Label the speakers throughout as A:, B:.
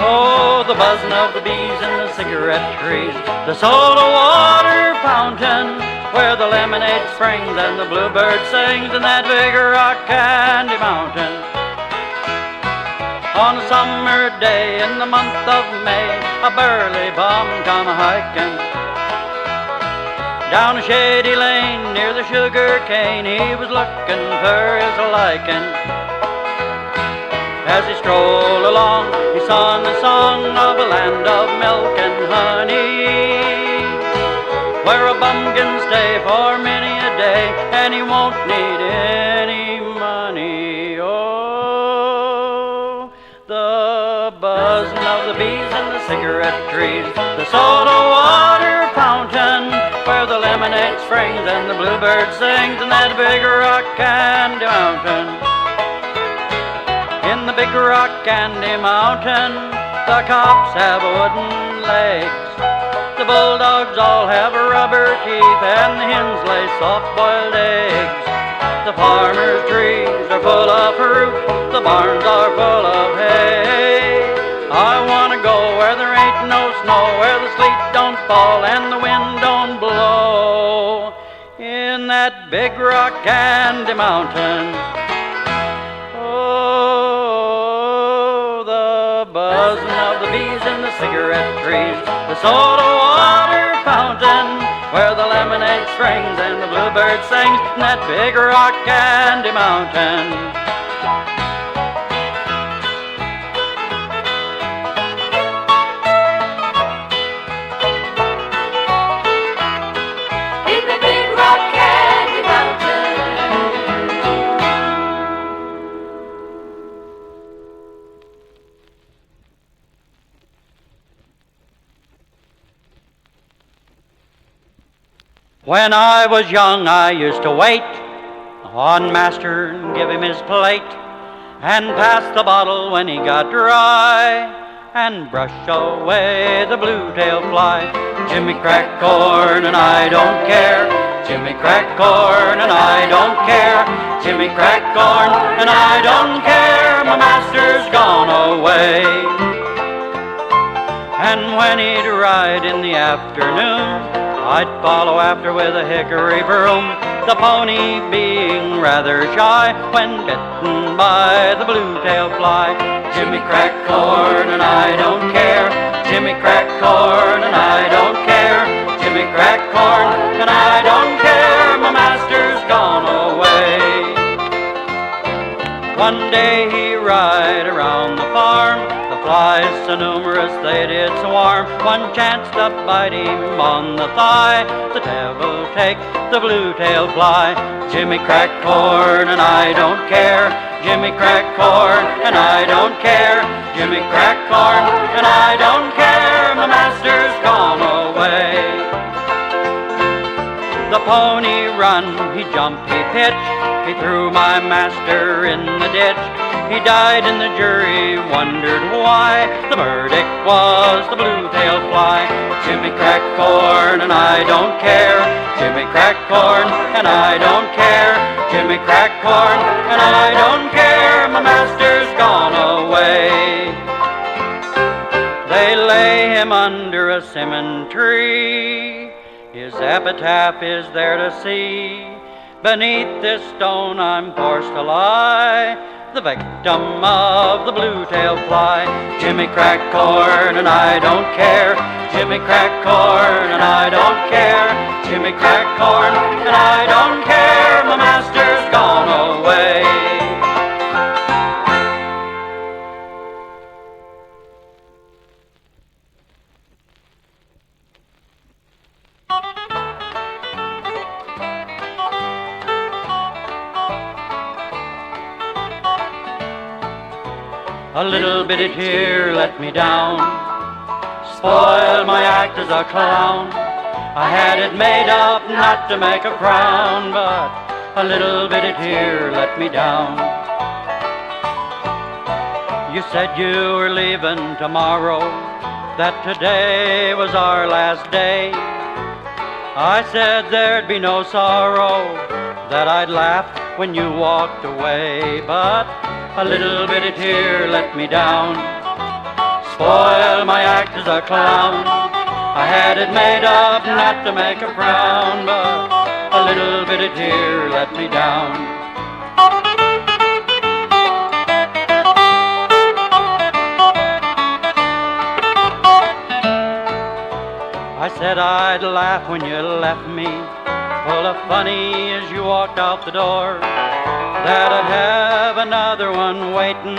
A: Oh, the buzzing of the bees in the cigarette trees, the soda water fountain, where the lemonade springs and the bluebird sings in that big rock candy mountain. On a summer day in the month of May, a burly bum come hiking down a shady lane near the sugar cane. He was looking for his liking. As he strolled along, he sung the song of a land of milk and honey, where a bum can stay for many a day, and he won't need any money. Oh, the buzzing of the bees and the cigarette trees, the soda water fountain, where the lemonade springs and the bluebird sings in that big rock candy mountain. In the big rock candy mountain, the cops have wooden legs, the bulldogs all have rubber teeth, and the hens lay soft-boiled eggs. The farmer's trees are full of fruit, the barns are full of hay. I want to go where there ain't no snow, where the sleet don't fall and the wind don't blow, in that big rock candy mountain. Oh, the buzzing of the bees in the cigarette trees, the soda water fountain, where the lemonade springs and the bluebird sings in that big rock candy mountain. When I was young, I used to wait on master and give him his plate, and pass the bottle when he got dry, and brush away the blue-tailed fly. Jimmy cracked corn and I don't care, Jimmy cracked corn and I don't care, Jimmy cracked corn and I don't care, my master's gone away. And when he'd ride in the afternoon, I'd follow after with a hickory broom, the pony being rather shy when bitten by the blue-tailed fly. Jimmy cracked corn and I don't care, Jimmy cracked corn and I don't care, Jimmy cracked corn and I don't care, my master's gone away. One day he ride around the farm, the flies so numerous they did swarm. One chanced to bite him on the thigh, the devil take the blue-tailed fly. Jimmy cracked corn and I don't care, Jimmy cracked corn and I don't care, Jimmy cracked corn and I don't care, my master's gone away. The pony run, he jumped, he pitched, he threw my master in the ditch. He died and the jury wondered why. The verdict was the blue-tailed fly. Jimmy cracked corn and I don't care, Jimmy cracked corn and I don't care, Jimmy cracked corn and I don't care, my master's gone away. They lay him under a cinnamon tree, his epitaph is there to see. Beneath this stone I'm forced to lie, the victim of the blue-tailed fly. Jimmy cracked corn and I don't care, Jimmy cracked corn and I don't care, Jimmy cracked corn and I don't care, my master's gone away. A little bitty tear let me down, spoiled my act as a clown. I had it made up not to make a frown, but a little bitty tear let me down. You said you were leaving tomorrow, that today was our last day. I said there'd be no sorrow, that I'd laugh when you walked away, but a little bitty tear let me down, spoil my act as a clown. I had it made up not to make a frown, but a little bit of tear let me down. I said I'd laugh when you left me, full of funny as you walked out the door, that I'd have another one waiting,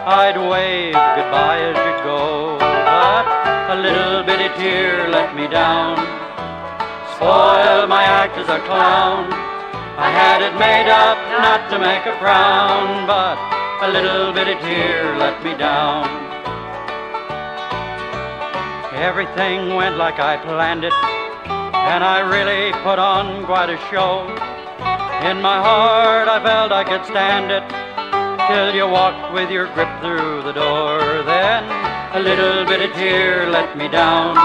A: I'd wave goodbye as you go, but a little bitty tear let me down, spoiled my act as a clown. I had it made up not to make a frown, but a little bitty tear let me down. Everything went like I planned it, and I really put on quite a show. In my heart I felt I could stand it, till you walked with your grip through the door. Then a little bit of tear let me down,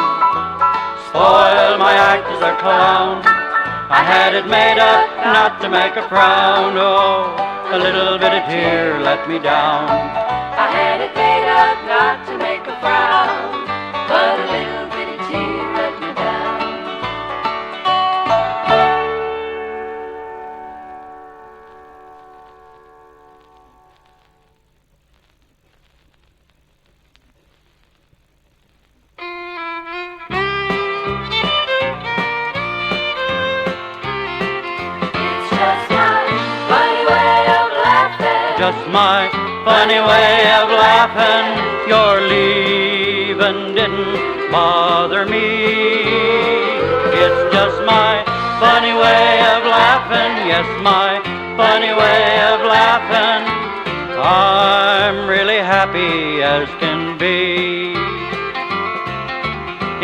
A: spoiled my act as a clown. I had it made up not to make a frown. Oh, a little bit of tear let me down.
B: I had it made up not to make a frown, but a little bitty tear let me down. It's just my funny way of laughing.
A: Just my funny way of laughing. Your leaving didn't bother me. It's just my funny way of laughing. Yes, my funny way of laughing. I'm really happy as can be.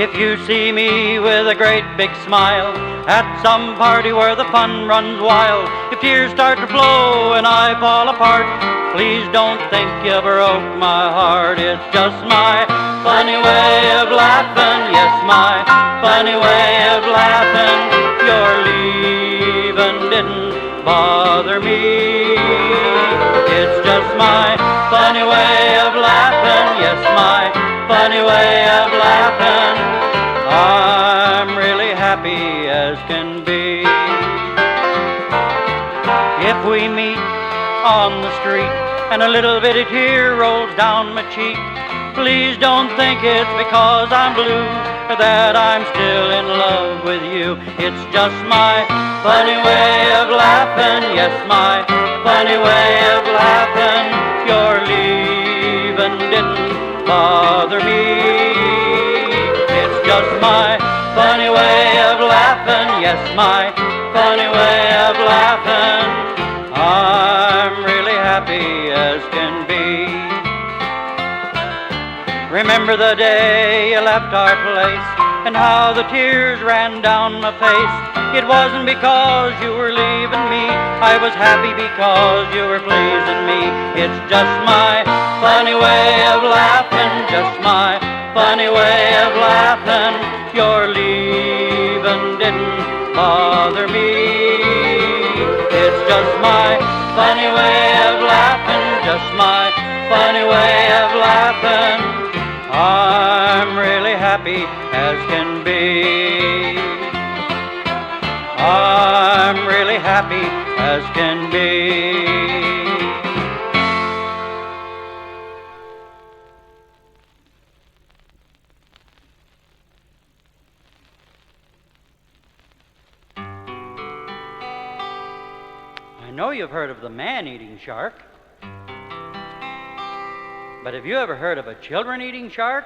A: If you see me with a great big smile at some party where the fun runs wild, if tears start to flow and I fall apart, please don't think you broke my heart. It's just my funny way of laughing. Yes, my funny way of laughing. Your leaving didn't bother me. It's just my funny way of laughing. Yes, my funny way of laughing. I'm really happy as can be. If we meet on the street and a little bitty tear rolls down my cheek, please don't think it's because I'm blue or that I'm still in love with you. It's just my funny way of laughing. Yes, my funny way of laughing. Your leaving didn't bother me. It's just my funny way of laughing. Yes, my funny way of laughing. I'm really happy as can be. Remember the day you left our place and how the tears ran down my face. It wasn't because you were leaving me, I was happy because you were pleasing me. It's just my funny way of laughing. Just my funny way of laughing. Your leaving didn't bother me. It's just my funny way of laughing. Just my funny way of laughing. I'm really happy as can be. I'm really happy as can be. I know you've heard of the man-eating shark, but have you ever heard of a children-eating shark?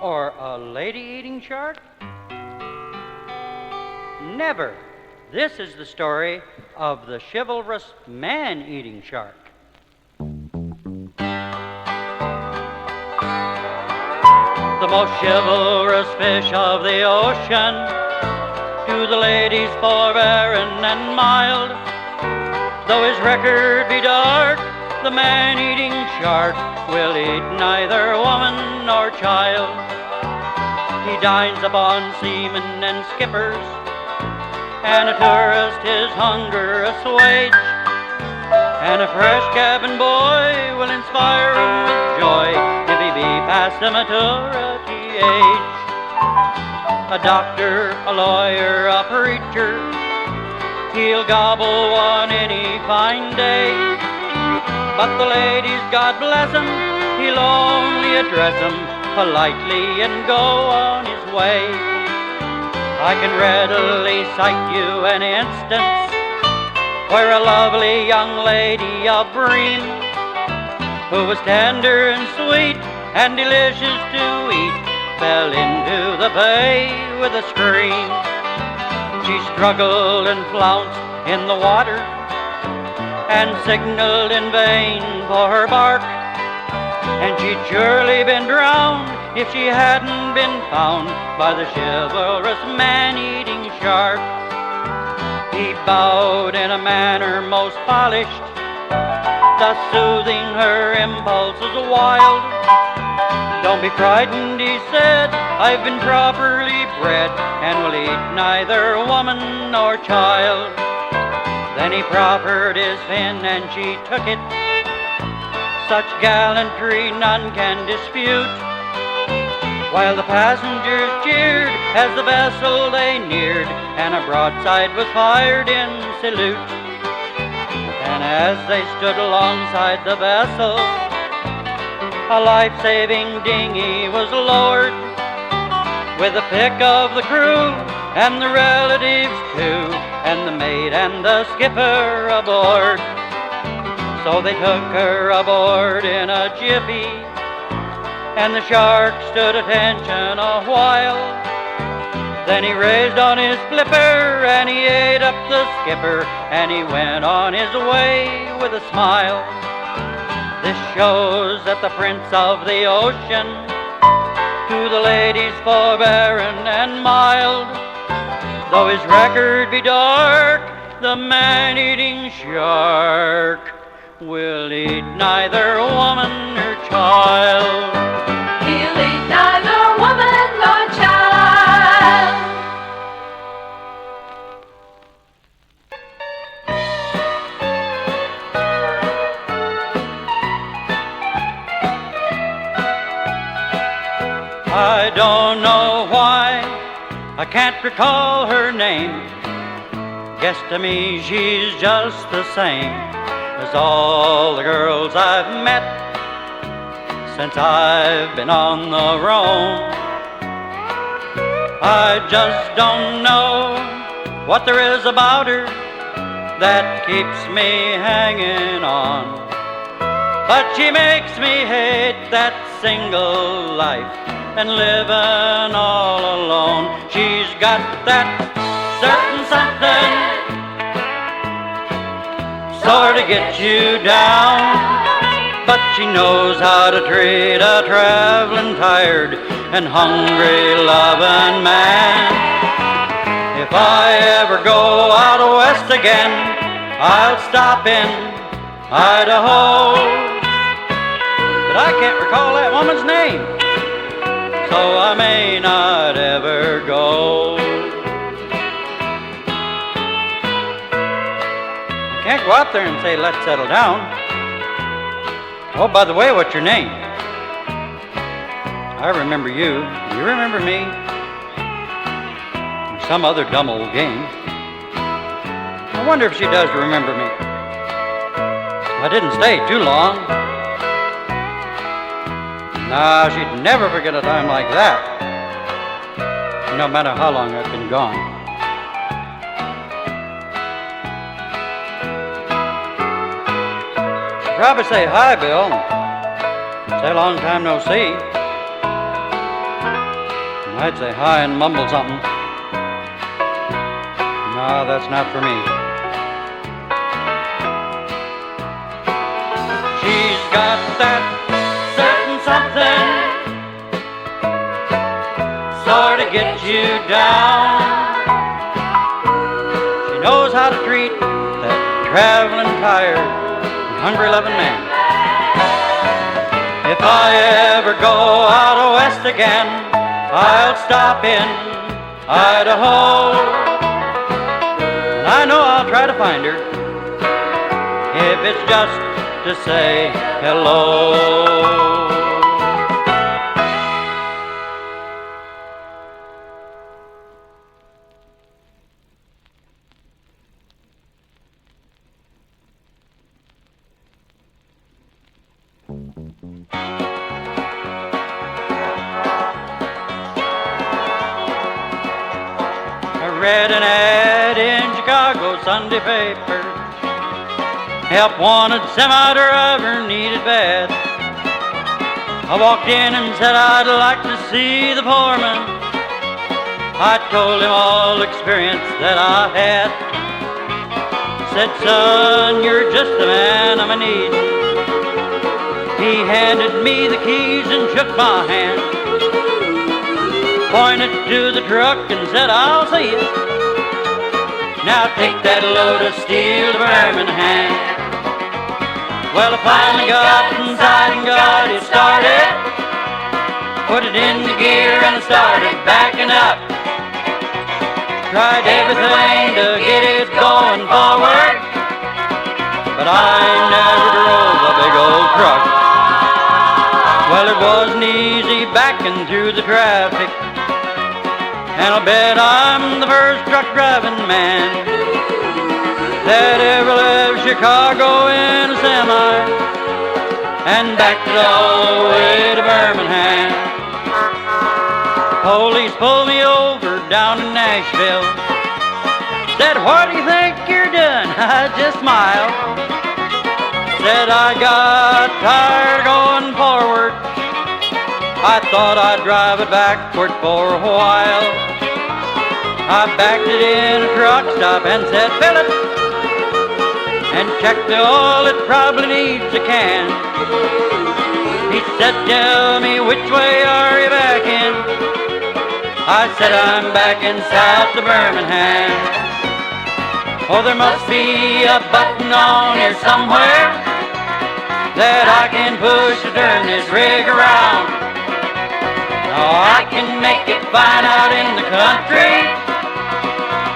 A: Or a lady-eating shark? Never. This is the story of the chivalrous man-eating shark. The most chivalrous fish of the ocean, to the ladies forbearing and mild. Though his record be dark, the man-eating shark will eat neither woman nor child. He dines upon seamen and skippers, and a tourist his hunger assuage, and a fresh cabin boy will inspire him with joy if he be past the maturity age. A doctor, a lawyer, a preacher, he'll gobble one any fine day. But the ladies, God bless him, he'll only address them politely and go on his way. I can readily cite you an instance where a lovely young lady of Bream, who was tender and sweet and delicious to eat, fell into the bay with a scream. She struggled and flounced in the water and signaled in vain for her bark, and she'd surely been drowned if she hadn't been found by the chivalrous man-eating shark. He bowed in a manner most polished, thus soothing her impulses wild. Don't be frightened, he said, I've been properly bred and will eat neither woman nor child. Then he proffered his fin and she took it. Such gallantry none can dispute, while the passengers cheered as the vessel they neared, and a broadside was fired in salute. And as they stood alongside the vessel, a life-saving dinghy was lowered, with a pick of the crew and the relatives too, and the mate and the skipper aboard. So they took her aboard in a jiffy, and the shark stood attention a while. Then he raised on his flipper and he ate up the skipper, and he went on his way with a smile. This shows that the prince of the ocean, to the ladies forbearing and mild, though his record be dark, the man-eating shark will eat neither woman nor child.
B: He'll eat neither woman nor child.
A: I don't know why I can't recall her name. Guess to me she's just the same as all the girls I've met since I've been on the roam. I just don't know what there is about her that keeps me hanging on, but she makes me hate that single life and living all alone. She's got that certain something sort of gets you down, but she knows how to treat a traveling, tired and hungry loving man. If I ever go out west again, I'll stop in Idaho, but I can't recall that woman's name, so I may not ever go. I can't go out there and say, let's settle down. Oh, by the way, what's your name? I remember you. You remember me? Or some other dumb old game. I wonder if she does remember me. I didn't stay too long. Nah, she'd never forget a time like that, no matter how long I've been gone. She'd probably say, hi, Bill. Say, long time no see. And I'd say hi and mumble something. No, that's not for me. She's got that certain something sort of gets you down. She knows how to treat that traveling, tired and hungry loving man. If I ever go out west again, I'll stop in Idaho, and I know I'll try to find her, if it's just to say hello. I read an ad in Chicago Sunday paper. Help wanted semi-driver, needed bad. I walked in and said I'd like to see the foreman. I told him all the experience that I had. Said, son, you're just the man I'm a-needin'. He handed me the keys and shook my hand, pointed to the truck and said, I'll see you. Now take that load of steel to Birmingham. Well, I finally got inside and got it started, put it in the gear and I started backing up. Tried everything to get it going forward, but I never drove a big old truck. Well, it wasn't easy backing through the traffic, and I'll bet I'm the first truck driving man that ever left Chicago in a semi and backed it all the way to Birmingham. Police pulled me over down in Nashville, said, what do you think you're doing? I just smiled, said I got tired going forward. I thought I'd drive it backward for a while. I backed it in a truck stop and said, fill it, and check the oil, it probably needs a can. He said, tell me which way are you backing? I said, I'm backing south to Birmingham. Oh, there must be a button on here somewhere that I can push to turn this rig around. Oh, I can make it fine out in the country,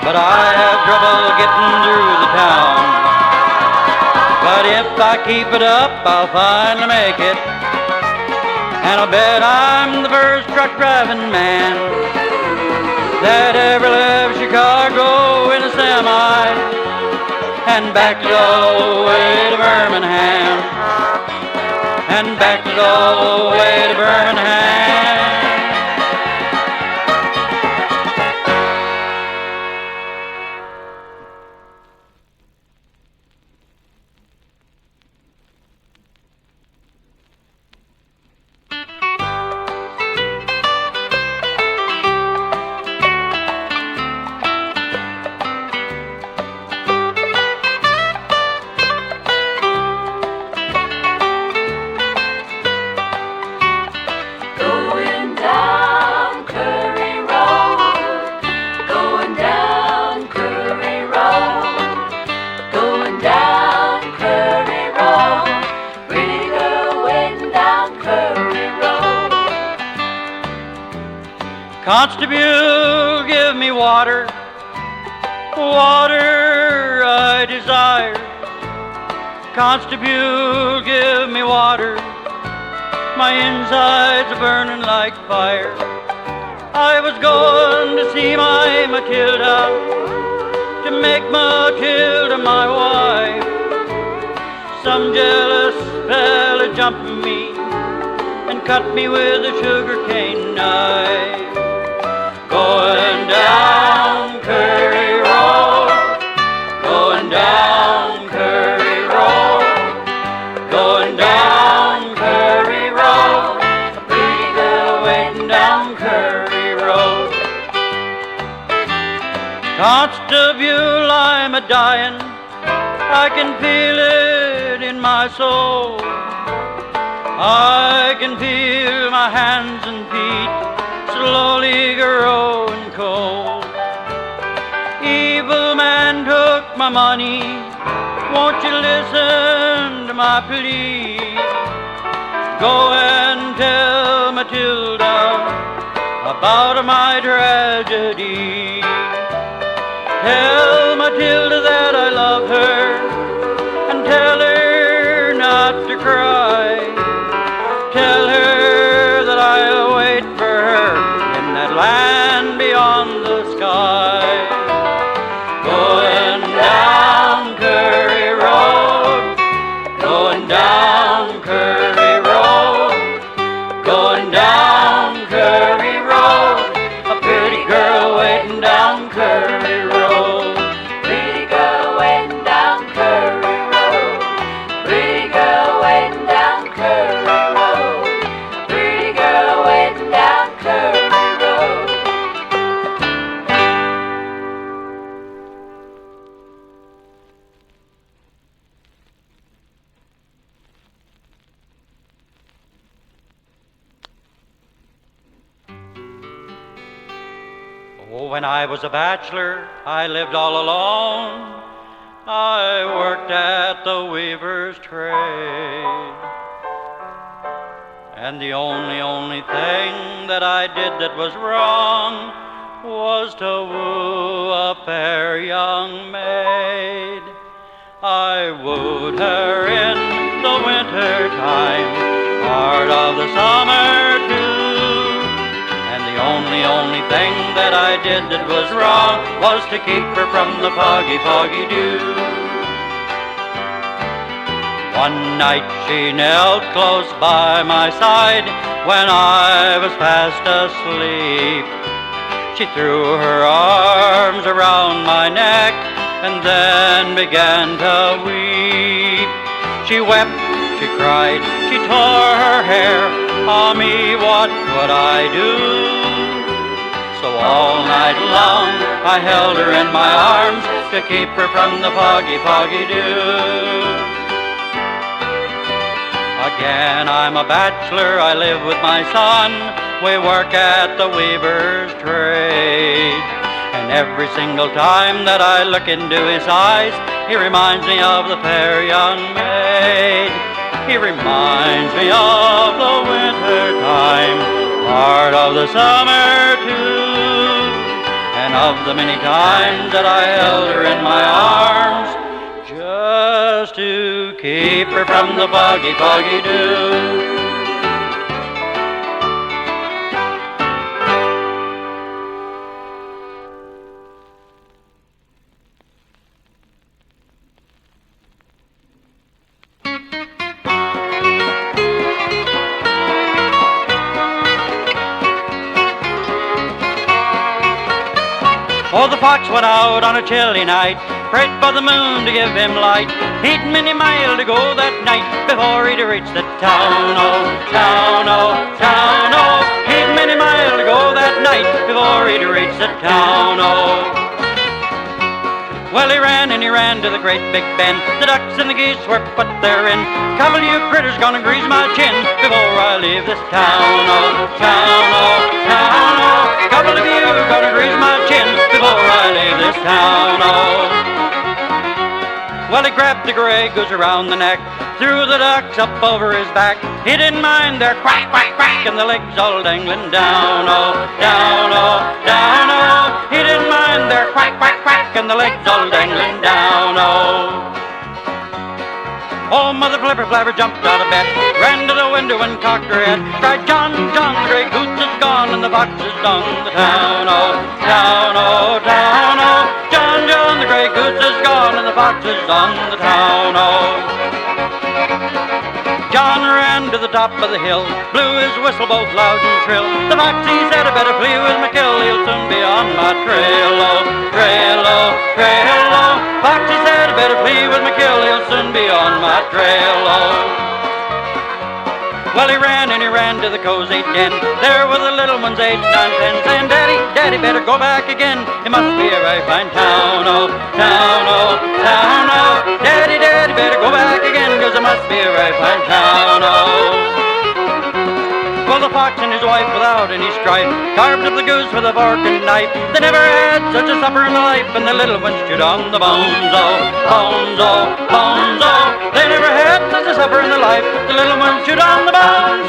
A: but I have trouble getting through the town. But if I keep it up, I'll finally make it, and I'll bet I'm the first truck driving man that ever left Chicago in a semi and backed it all the way to Birmingham, and backed it all the way to Birmingham. Constable, give me water, water I desire. Constable, give me water, my insides are burning like fire. I was going to see my Matilda, to make Matilda my wife. Some jealous fella jumped me and cut me with a sugarcane knife. Going down Curry Road, going down Curry Road, going down Curry Road, a pretty girl waiting down Curry Road. Constable, I'm a-dying, I can feel it in my soul. I can feel my hands and feet slowly growing cold. Evil man took my money, won't you listen to my plea? Go and tell Matilda about my tragedy. Tell Matilda that I love her, and tell her now Oh, when I was a bachelor, I lived all alone. I worked at the weaver's trade. And the only thing that I did that was wrong was to woo a fair young maid. I wooed her in the winter time, part of the summer too. And the only thing that I did that was wrong was to keep her from the foggy, foggy dew. One night she knelt close by my side when I was fast asleep. She threw her arms around my neck and then began to weep. She wept, she cried, she tore her hair. Ah me, what would I do? So all night long I held her in my arms to keep her from the foggy, foggy dew. Again, I'm a bachelor, I live with my son. We work at the weaver's trade. And every single time that I look into his eyes, he reminds me of the fair young maid. He reminds me of the winter time, part of the summer too, and of the many times that I held her in my arms just to keep her from the foggy, foggy dew. Oh, the fox went out on a chilly night, prayed for the moon to give him light. He'd many mile to go that night before he'd reach the town. Oh, town, oh, town, oh. He'd many mile to go that night before he'd reach the town. Oh. Well, he ran and he ran to the great big bend. The ducks and the geese were put therein. Couple you critters gonna grease my chin before I leave this town. Oh, town, oh, town, oh. Couple of you gonna grease my chin before I leave this town. Oh. Well, he grabbed the gray goose around the neck, threw the ducks up over his back. He didn't mind their quack, quack, quack, and the legs all dangling down. Oh, down, oh, down, oh. He didn't mind their quack, quack, quack, and the legs all dangling down. Oh. Oh, Mother Flipper Flapper jumped out of bed, ran to the window and cocked her head, cried, John, John, the gray goose is gone and the fox is done the town. Oh, town, oh, town, oh. John, John, the gray goose is gone and the fox is on the town. Oh. John ran to the top of the hill, blew his whistle both loud and shrill. The fox, he said, I better flee with my kill, he'll soon be on my trail. Oh, trail, oh, trail, oh. Fox, he said, I better flee with my kill, he'll soon be on my trail. Oh. Well, he ran and he ran to the cozy den. There were the little ones, 8, 9, 10, saying, Daddy, Daddy, better go back again. It must be a right fine town, oh, town, oh, town, oh. Daddy, Daddy, better go back again, 'cause it must be a right fine town, oh. Well, the fox and his wife, without any strife, carved up the goose with a fork and knife. They never had such a supper in their life, and the little ones chewed on the bones, oh, bones, oh, bones, oh. They never had such a supper in their life, the little ones chewed on the bones,